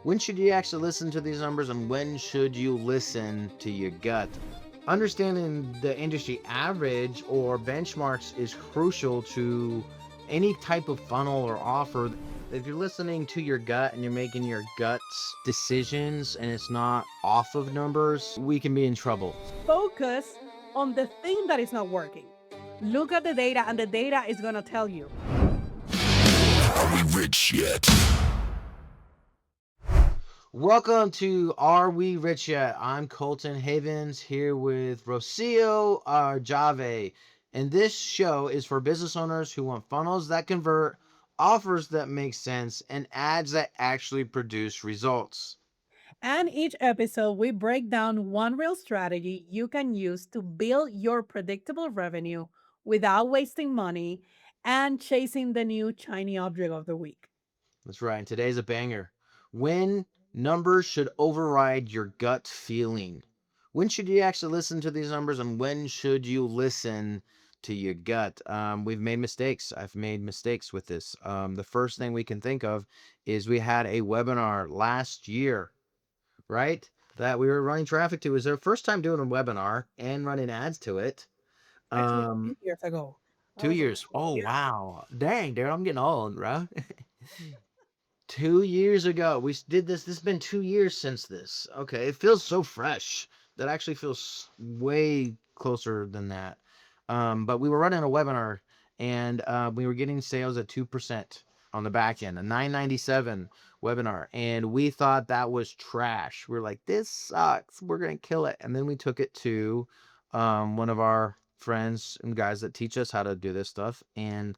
When should you actually listen to these numbers and when should you listen to your gut? Understanding the industry average or benchmarks is crucial to any type of funnel or offer. If you're listening to your gut and you're making your guts decisions and it's not off of numbers, we can be in trouble. Focus on the thing that is not working. Look at the data, and the data is going to tell you. Are we rich yet? Welcome to Are We Rich Yet? I'm Colton Havens here with Rocio Arjave. And this show is for business owners who want funnels that convert, offers that make sense, and ads that actually produce results. And each episode, we break down one real strategy you can use to build your predictable revenue without wasting money and chasing the new shiny object of the week. That's right. And today's a banger. When numbers should override your gut feeling. When should you actually listen to these numbers and when should you listen to your gut? We've made mistakes. I've made mistakes with this. The first thing we can think of is we had a webinar last year, right? That we were running traffic to. It was our first time doing a webinar and running ads to it. Actually, Um, 2 years ago. That two was a years. Oh, yeah. wow. Dang, dude, I'm getting old, bro. 2 years ago, we did this. This has been 2 years since this. Okay, it feels so fresh. That actually feels way closer than that. But we were running a webinar, and we were getting sales at 2% on the back end, a 997 webinar, and we thought that was trash. We are like, this sucks. We're gonna kill it. And then we took it to one of our friends and guys that teach us how to do this stuff, and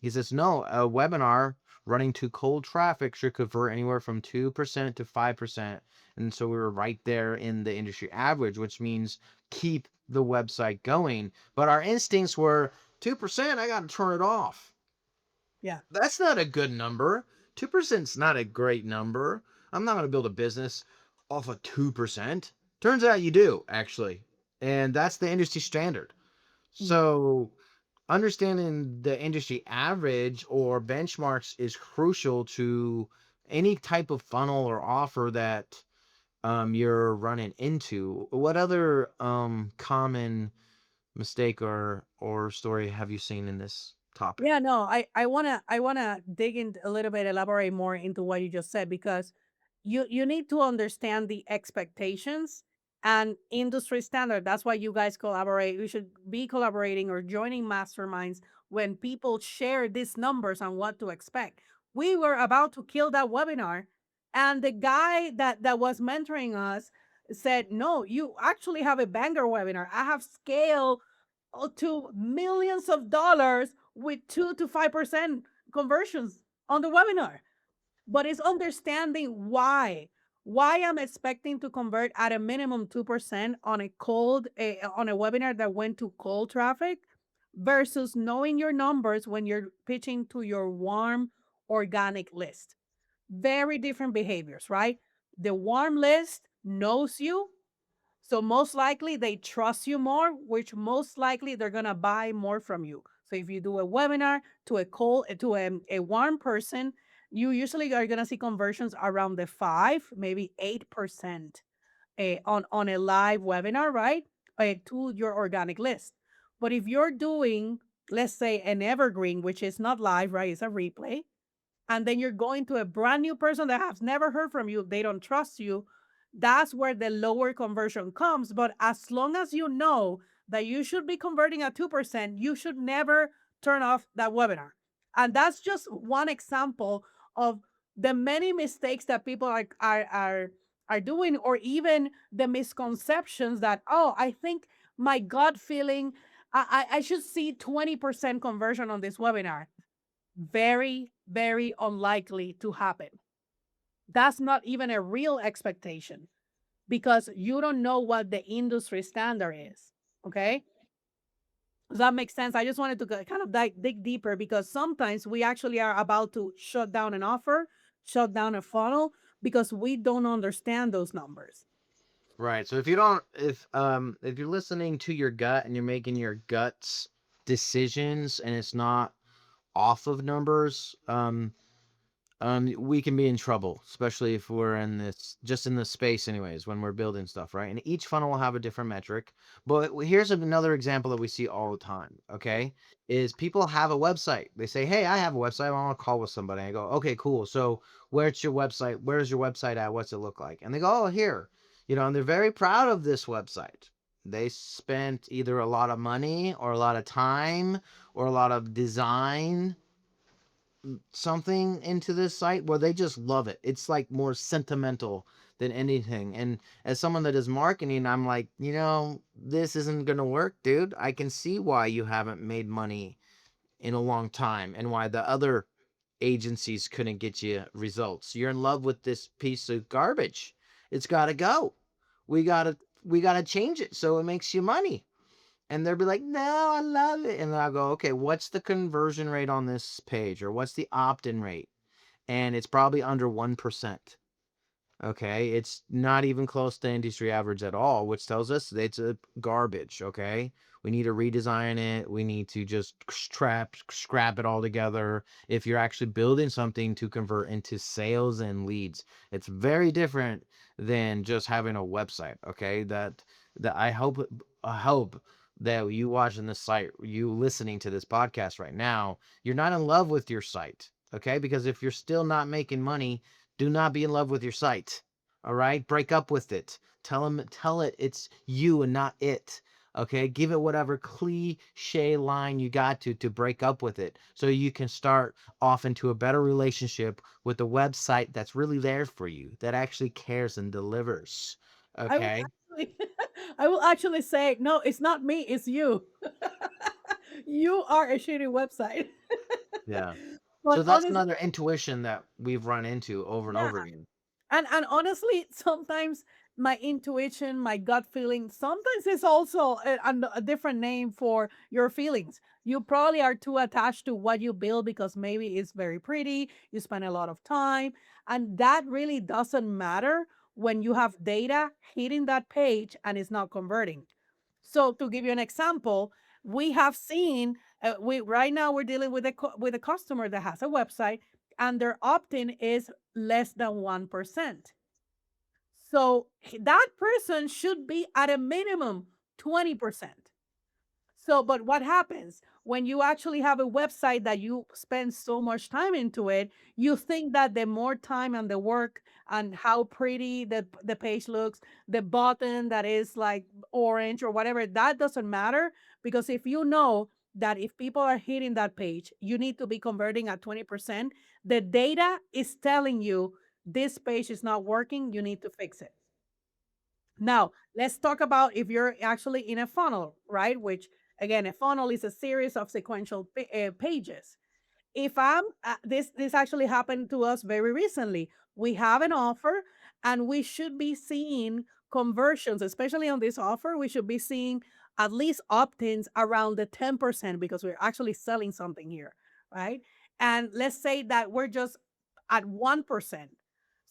he says, no, a webinar running to cold traffic should convert anywhere from 2% to 5%. And so we were right there in the industry average, which means keep the website going. But our instincts were 2%, I got to turn it off. Yeah. That's not a good number. 2% is not a great number. I'm not going to build a business off of 2%. Turns out you do, actually. And that's the industry standard. Mm. So understanding the industry average or benchmarks is crucial to any type of funnel or offer that you're running into. What other common mistake or story have you seen in this topic? Yeah, no, I wanna dig in a little bit, elaborate more into what you just said, because you need to understand the expectations and industry standard. That's why you guys collaborate. You should be collaborating or joining masterminds when people share these numbers and what to expect. We were about to kill that webinar, and the guy that was mentoring us said, "No, you actually have a banger webinar. I have scaled to millions of dollars with 2 to 5% conversions on the webinar." But it's understanding why I'm expecting to convert at a minimum 2% on on a webinar that went to cold traffic versus knowing your numbers when you're pitching to your warm organic list. Very different behaviors, right? The warm list knows you, so most likely they trust you more, which most likely they're gonna buy more from you. So if you do a webinar to a warm person, you usually are gonna see conversions around the 5, maybe 8% on a live webinar, right? To your organic list. But if you're doing, let's say, an evergreen, which is not live, right? It's a replay, and then you're going to a brand new person that has never heard from you, they don't trust you, that's where the lower conversion comes. But as long as you know that you should be converting at 2%, you should never turn off that webinar. And that's just one example of the many mistakes that people are doing, or even the misconceptions that, oh, I think my gut feeling, I should see 20% conversion on this webinar. Very, very unlikely to happen. That's not even a real expectation because you don't know what the industry standard is. Okay. Does that make sense? I just wanted to kind of dig deeper because sometimes we actually are about to shut down an offer, shut down a funnel because we don't understand those numbers. Right. So if you're listening to your gut and you're making your guts decisions and it's not off of numbers, we can be in trouble, especially if we're in just in this space, anyways, when we're building stuff, right? And each funnel will have a different metric. But here's another example that we see all the time, okay? Is people have a website. They say, hey, I have a website. I want to call with somebody. I go, okay, cool. So where's your website? Where's your website at? What's it look like? And they go, oh, here. And they're very proud of this website. They spent either a lot of money or a lot of time or a lot of design something into this site where they just love it. It's like more sentimental than anything. And as someone that is marketing, I'm like, this isn't going to work, dude. I can see why you haven't made money in a long time and why the other agencies couldn't get you results. You're in love with this piece of garbage. It's got to go. We got to we got to change it so it makes you money. And they'll be like, no, I love it. And I'll go, okay, what's the conversion rate on this page? Or what's the opt-in rate? And it's probably under 1%. Okay. It's not even close to industry average at all, which tells us that it's a garbage. Okay. We need to redesign it. We need to just scrap it all together. If you're actually building something to convert into sales and leads, it's very different than just having a website. Okay. That I hope that you watching this site, you listening to this podcast right now, you're not in love with your site. Okay. Because if you're still not making money, do not be in love with your site. All right? Break up with it. Tell it it's you and not it. Okay? Give it whatever cliche line you got to break up with it so you can start off into a better relationship with the website that's really there for you, that actually cares and delivers. I will Okay? actually, I will actually say, no, it's not me, it's you. You are a shitty website. Yeah. But So that's honestly, another intuition that we've run into over and yeah. over again. And honestly, sometimes my intuition, my gut feeling, sometimes it's also a different name for your feelings. You probably are too attached to what you build because maybe it's very pretty, you spend a lot of time, and that really doesn't matter when you have data hitting that page and it's not converting. So to give you an example, we have seen we right now we're dealing with with a customer that has a website and their opt-in is less than 1%. So that person should be at a minimum 20%. So, but what happens when you actually have a website that you spend so much time into it? You think that the more time and the work and how pretty the page looks, the button that is like orange or whatever, that doesn't matter because if you know that if people are hitting that page, you need to be converting at 20%, the data is telling you this page is not working, you need to fix it. Now, let's talk about if you're actually in a funnel, right? Which again, a funnel is a series of sequential pages. If I'm this actually happened to us very recently. We have an offer and we should be seeing conversions, especially on this offer, we should be seeing at least opt-ins around the 10% because we're actually selling something here, right? And let's say that we're just at 1%.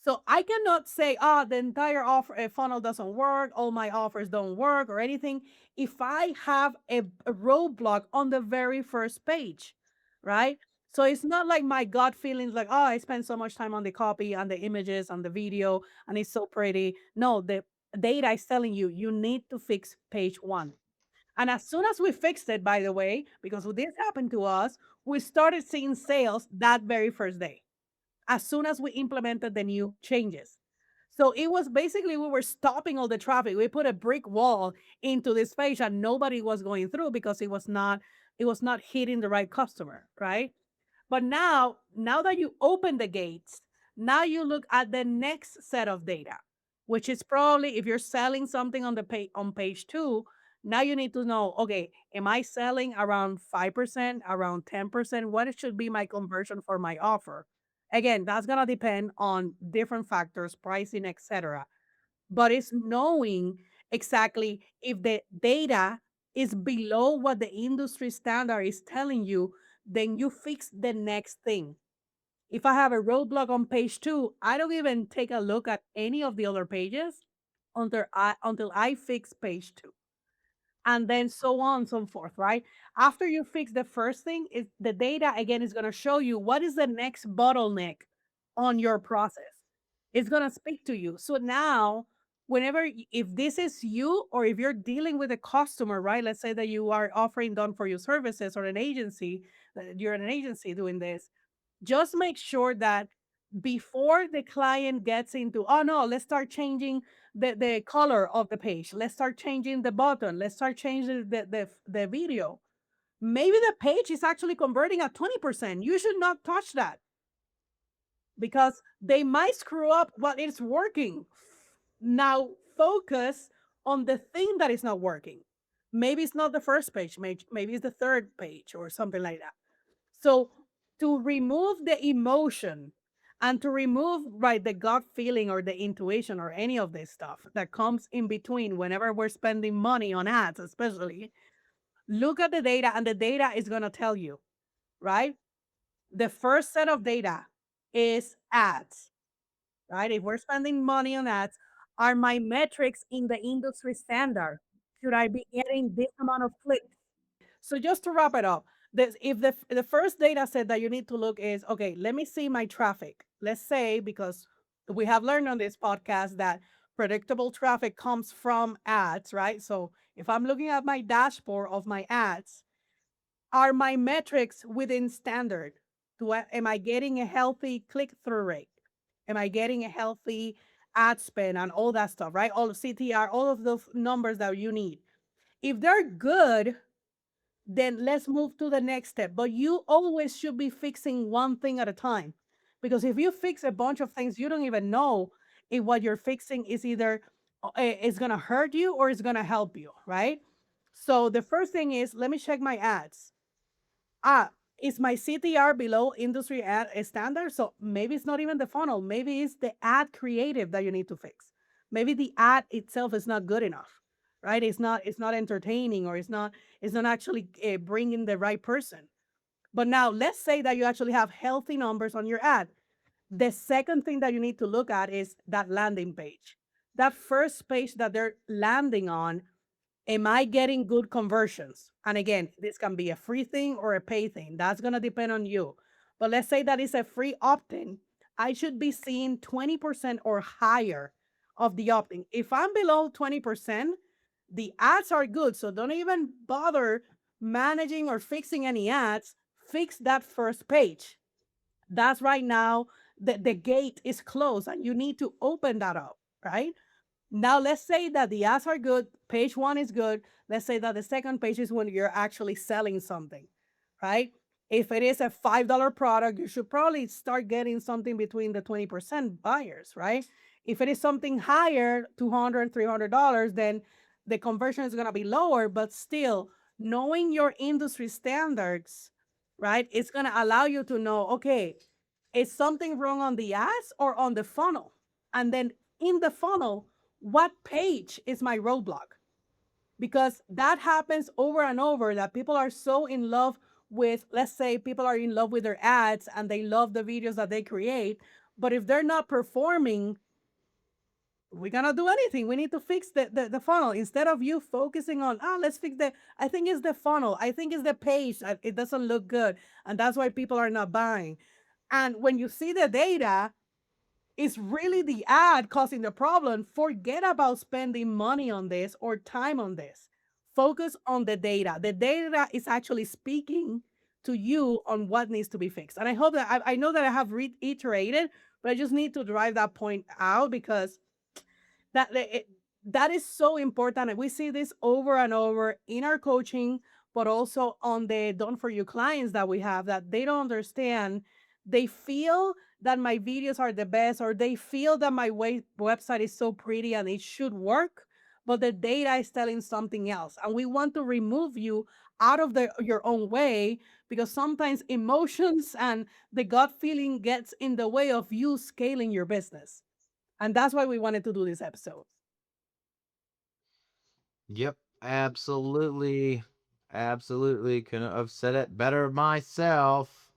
So I cannot say, oh, the entire offer funnel doesn't work, all my offers don't work or anything. If I have a roadblock on the very first page, right? So it's not like my gut feelings like, oh, I spent so much time on the copy and the images and the video and it's so pretty. No, the data is telling you you need to fix page one. And as soon as we fixed it, by the way, because this happened to us, we started seeing sales that very first day as soon as we implemented the new changes. So it was basically we were stopping all the traffic. We put a brick wall into this page and nobody was going through because it was not hitting the right customer, right? But now that you open the gates, now you look at the next set of data, which is probably if you're selling something on the page on page 2, now you need to know, okay, am I selling around 5%, around 10%? What should be my conversion for my offer? Again, that's going to depend on different factors, pricing, etc. But it's knowing exactly if the data is below what the industry standard is telling you, then you fix the next thing. If I have a roadblock on page 2, I don't even take a look at any of the other pages until I fix page 2. And then so on and so forth, right? After you fix the first thing, is the data again is going to show you what is the next bottleneck on your process. It's going to speak to you. So now, if this is you or if you're dealing with a customer, right? Let's say that you are offering done for you services or an agency, that you're an agency doing this, just make sure that before the client gets into, oh no, let's start changing the color of the page. Let's start changing the button. Let's start changing the video. Maybe the page is actually converting at 20%. You should not touch that because they might screw up what is working. Now focus on the thing that is not working. Maybe it's not the first page, maybe it's the third page or something like that. So to remove the emotion and to remove right the gut feeling or the intuition or any of this stuff that comes in between whenever we're spending money on ads, especially, look at the data and the data is going to tell you, right? The first set of data is ads, right? If we're spending money on ads, are my metrics in the industry standard? Should I be getting this amount of clicks? So just to wrap it up, if the first data set that you need to look is, okay, let me see my traffic. Let's say, because we have learned on this podcast that predictable traffic comes from ads, right? So if I'm looking at my dashboard of my ads, are my metrics within standard? Am I getting a healthy click-through rate? Am I getting a healthy ad spend and all that stuff, right? All of CTR, all of those numbers that you need. If they're good, then let's move to the next step. But you always should be fixing one thing at a time. Because if you fix a bunch of things, you don't even know if what you're fixing is either is going to hurt you or is going to help you, right? So the first thing is, let me check my ads. Ah, is my CTR below industry ad standard? So maybe it's not even the funnel. Maybe it's the ad creative that you need to fix. Maybe the ad itself is not good enough, right? It's not entertaining, or it's not actually bringing the right person. But now let's say that you actually have healthy numbers on your ad. The second thing that you need to look at is that landing page. That first page that they're landing on, am I getting good conversions? And again, this can be a free thing or a pay thing. That's going to depend on you. But let's say that is a free opt-in. I should be seeing 20% or higher of the opt-in. If I'm below 20%, the ads are good. So don't even bother managing or fixing any ads. Fix that first page. That's right now, the gate is closed and you need to open that up, right? Now, let's say that the ads are good, page one is good. Let's say that the second page is when you're actually selling something, right? If it is a $5 product, you should probably start getting something between the 20% buyers, right? If it is something higher, $200, $300, then the conversion is going to be lower, but still, knowing your industry standards, right, it's going to allow you to know, okay, is something wrong on the ads or on the funnel? And then in the funnel, what page is my roadblock? Because that happens over and over, that people are so in love with, let's say people are in love with their ads and they love the videos that they create, but if they're not performing, we cannot do anything. We need to fix the funnel. Instead of you focusing on, let's fix I think it's the funnel, I think it's the page, it doesn't look good, and that's why people are not buying. And when you see the data, is really the ad causing the problem, forget about spending money on this or time on this. Focus on the data. The data is actually speaking to you on what needs to be fixed. And I hope that I know that I have reiterated, but I just need to drive that point out because that is so important. And we see this over and over in our coaching, but also on the done for you clients that we have, that they don't understand. They feel that my videos are the best, or they feel that my website is so pretty and it should work, but the data is telling something else. And we want to remove you out of your own way, because sometimes emotions and the gut feeling gets in the way of you scaling your business. And that's why we wanted to do this episode. Yep, absolutely. Absolutely. Couldn't have said it better myself.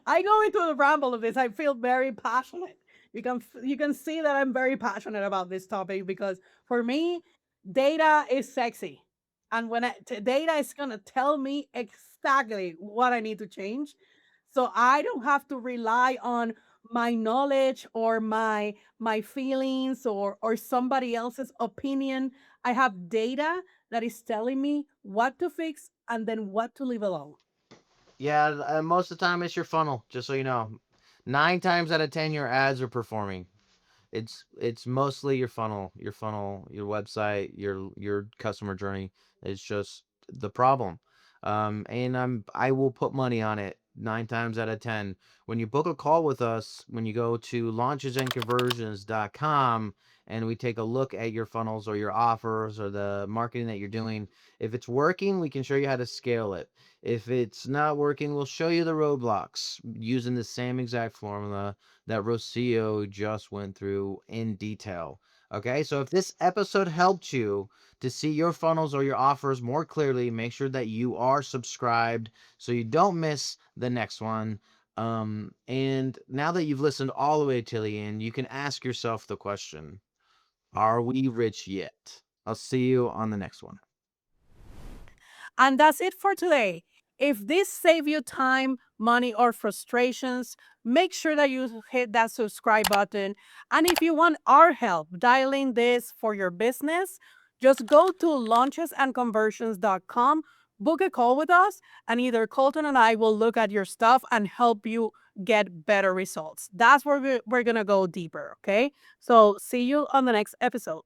I go into the ramble of this. I feel very passionate. You can see that I'm very passionate about this topic, because for me, data is sexy, and when data is gonna tell me exactly what I need to change. So I don't have to rely on my knowledge or my feelings or somebody else's opinion. I have data that is telling me what to fix and then what to leave alone. Yeah, most of the time it's your funnel, just so you know. 9 times out of 10 your ads are performing. It's mostly your website, your customer journey is just the problem. And I will put money on it 9 times out of 10. When you book a call with us, when you go to launchesandconversions.com and we take a look at your funnels or your offers or the marketing that you're doing, if it's working, we can show you how to scale it. If it's not working, we'll show you the roadblocks using the same exact formula that Rocio just went through in detail. Okay, so if this episode helped you to see your funnels or your offers more clearly, make sure that you are subscribed so you don't miss the next one. And now that you've listened all the way till the end, you can ask yourself the question: are we rich yet? I'll see you on the next one. And that's it for today. If this saved you time, money, or frustrations, make sure that you hit that subscribe button. And if you want our help dialing this for your business, just go to launchesandconversions.com, book a call with us, and either Colton and I will look at your stuff and help you get better results. That's where we're going to go deeper, okay? So see you on the next episode.